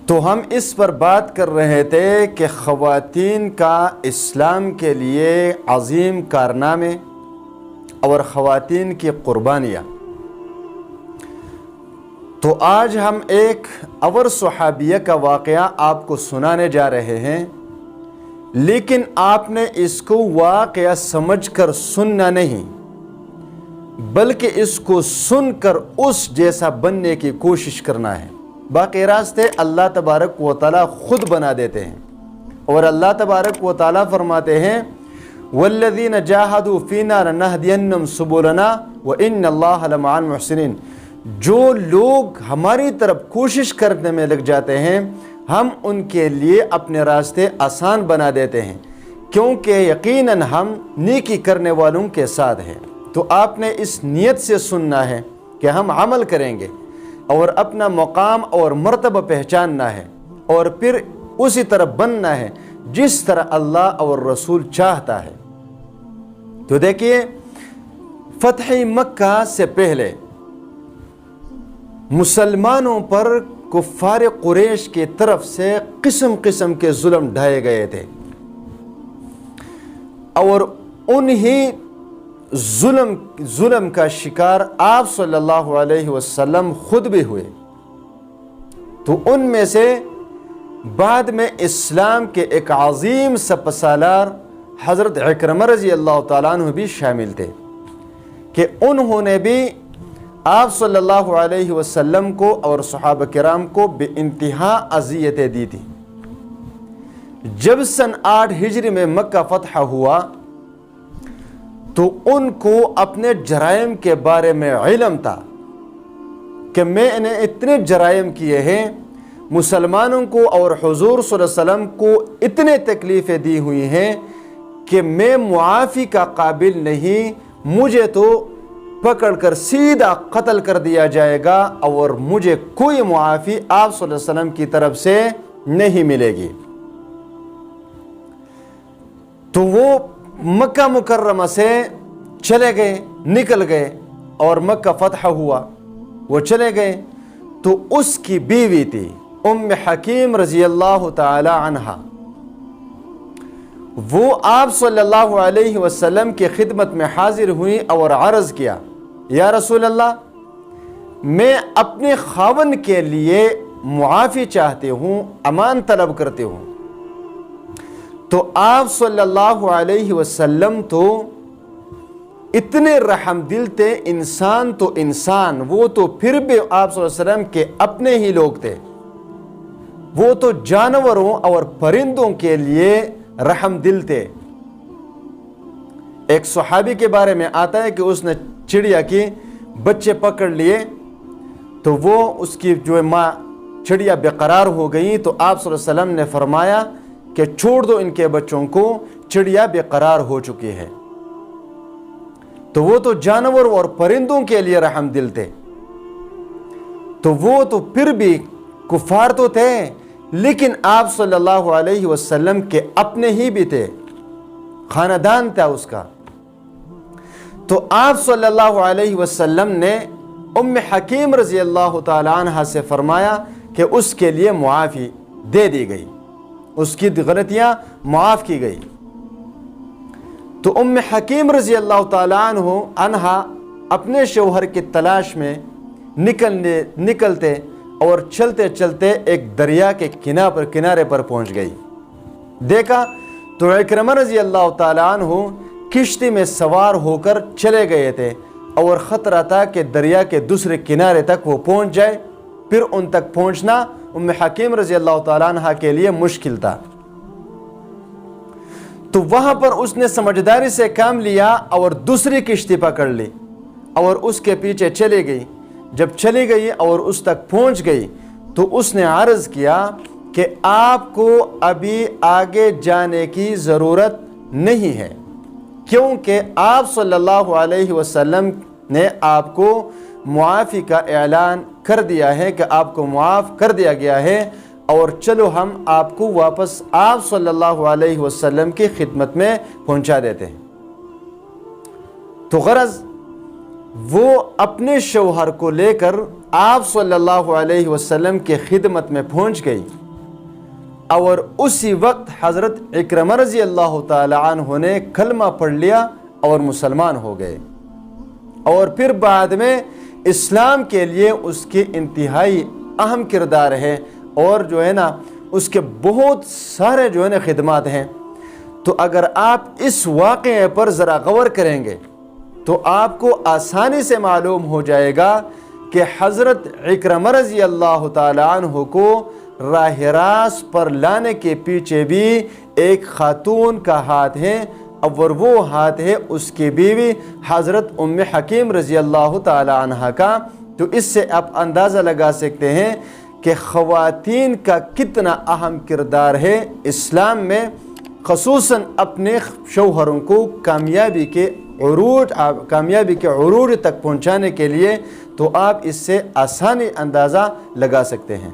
تو ہم اس پر بات کر رہے تھے کہ خواتین کا اسلام کے لیے عظیم کارنامے اور خواتین کی قربانیاں۔ تو آج ہم ایک اور صحابیہ کا واقعہ آپ کو سنانے جا رہے ہیں، لیکن آپ نے اس کو واقعہ سمجھ کر سننا نہیں، بلکہ اس کو سن کر اس جیسا بننے کی کوشش کرنا ہے۔ باقی راستے اللہ تبارک و تعالیٰ خود بنا دیتے ہیں، اور اللہ تبارک و تعالیٰ فرماتے ہیں وَالَّذِينَ جَاهَدُوا فِينَا لَنَهْدِيَنَّهُمْ سُبُلَنَا وَإِنَّ اللَّهَ لَمَعَ الْمُحْسِنِينَ۔ جو لوگ ہماری طرف کوشش کرنے میں لگ جاتے ہیں، ہم ان کے لیے اپنے راستے آسان بنا دیتے ہیں، کیونکہ یقیناً ہم نیکی کرنے والوں کے ساتھ ہیں۔ تو آپ نے اس نیت سے سننا ہے کہ ہم عمل کریں گے اور اپنا مقام اور مرتبہ پہچاننا ہے، اور پھر اسی طرح بننا ہے جس طرح اللہ اور رسول چاہتا ہے۔ تو دیکھیے، فتح مکہ سے پہلے مسلمانوں پر کفار قریش کی طرف سے قسم قسم کے ظلم ڈھائے گئے تھے، اور انہی ظلم کا شکار آپ صلی اللہ علیہ وسلم خود بھی ہوئے۔ تو ان میں سے بعد میں اسلام کے ایک عظیم سپاسالار حضرت عکرمہ رضی اللہ تعالیٰ عنہ بھی شامل تھے، کہ انہوں نے بھی آپ صلی اللہ علیہ وسلم کو اور صحابہ کرام کو بے انتہا اذیتیں دی تھی۔ جب سن 8 ہجری میں مکہ فتح ہوا تو ان کو اپنے جرائم کے بارے میں علم تھا کہ میں نے اتنے جرائم کیے ہیں، مسلمانوں کو اور حضور صلی اللہ علیہ وسلم کو اتنے تکلیفیں دی ہوئی ہیں کہ میں معافی کا قابل نہیں، مجھے تو پکڑ کر سیدھا قتل کر دیا جائے گا، اور مجھے کوئی معافی آپ صلی اللہ علیہ وسلم کی طرف سے نہیں ملے گی۔ تو وہ مکہ مکرمہ سے چلے گئے، نکل گئے، اور مکہ فتح ہوا، وہ چلے گئے۔ تو اس کی بیوی تھی ام حکیم رضی اللہ تعالی عنہا، وہ آپ صلی اللہ علیہ وسلم کی خدمت میں حاضر ہوئی اور عرض کیا، یا رسول اللہ، میں اپنے خاوند کے لیے معافی چاہتی ہوں، امان طلب کرتی ہوں۔ تو آپ صلی اللہ علیہ وسلم تو اتنے رحم دل تھے، انسان تو انسان، وہ تو پھر بھی آپ صلی اللہ علیہ وسلم کے اپنے ہی لوگ تھے، وہ تو جانوروں اور پرندوں کے لیے رحم دل تھے۔ ایک صحابی کے بارے میں آتا ہے کہ اس نے چڑیا کی بچے پکڑ لیے، تو وہ اس کی جو ماں چڑیا بے قرار ہو گئی، تو آپ صلی اللہ علیہ وسلم نے فرمایا کہ چھوڑ دو ان کے بچوں کو، چڑیا بے قرار ہو چکی ہے۔ تو وہ تو جانور اور پرندوں کے لیے رحم دل تھے، تو وہ تو پھر بھی کفار تو تھے، لیکن آپ صلی اللہ علیہ وسلم کے اپنے ہی بھی تھے، خاندان تھا اس کا۔ تو آپ صلی اللہ علیہ وسلم نے ام حکیم رضی اللہ تعالی عنہ سے فرمایا کہ اس کے لیے معافی دے دی گئی، اس کی غلطیاں معاف کی گئی۔ تو ام حکیم رضی اللہ تعالیٰ عنہ اپنے شوہر کی تلاش میں نکلتے اور چلتے چلتے ایک دریا کے کنارے پر پہنچ گئی۔ دیکھا تو عکرمہ رضی اللہ تعالیٰ عنہ کشتی میں سوار ہو کر چلے گئے تھے، اور خطرہ تھا کہ دریا کے دوسرے کنارے تک وہ پہنچ جائے، پھر ان تک پہنچنا ام حکیم رضی اللہ تعالیٰ عنہ کے لیے مشکل تھا۔ تو وہاں پر اس نے سمجھداری سے کام لیا اور دوسری کشتی پکڑ لی اور اس کے پیچھے چلی گئی۔ جب چلی گئی اور اس تک پہنچ گئی تو اس نے عرض کیا کہ آپ کو ابھی آگے جانے کی ضرورت نہیں ہے، کیونکہ آپ صلی اللہ علیہ وسلم نے آپ کو معافی کا اعلان کر دیا ہے کہ آپ کو معاف کر دیا گیا ہے، اور چلو ہم آپ کو واپس آپ صلی اللہ علیہ وسلم کی خدمت میں پہنچا دیتے ہیں۔ تو غرض وہ اپنے شوہر کو لے کر آپ صلی اللہ علیہ وسلم کے خدمت میں پہنچ گئی، اور اسی وقت حضرت اکرمہ رضی اللہ تعالی عنہ نے کلمہ پڑھ لیا اور مسلمان ہو گئے، اور پھر بعد میں اسلام کے لیے اس کے انتہائی اہم کردار ہے، اور جو ہے نا اس کے بہت سارے جو ہے نا خدمات ہیں۔ تو اگر آپ اس واقعے پر ذرا غور کریں گے تو آپ کو آسانی سے معلوم ہو جائے گا کہ حضرت اکرمہ رضی اللہ تعالی عنہ کو راہ راست پر لانے کے پیچھے بھی ایک خاتون کا ہاتھ ہے، اور وہ ہاتھ ہے اس کی بیوی حضرت ام حکیم رضی اللہ تعالی عنہ کا۔ تو اس سے آپ اندازہ لگا سکتے ہیں کہ خواتین کا کتنا اہم کردار ہے اسلام میں، خصوصاً اپنے شوہروں کو کامیابی کے عروج تک پہنچانے کے لیے۔ تو آپ اس سے آسانی اندازہ لگا سکتے ہیں۔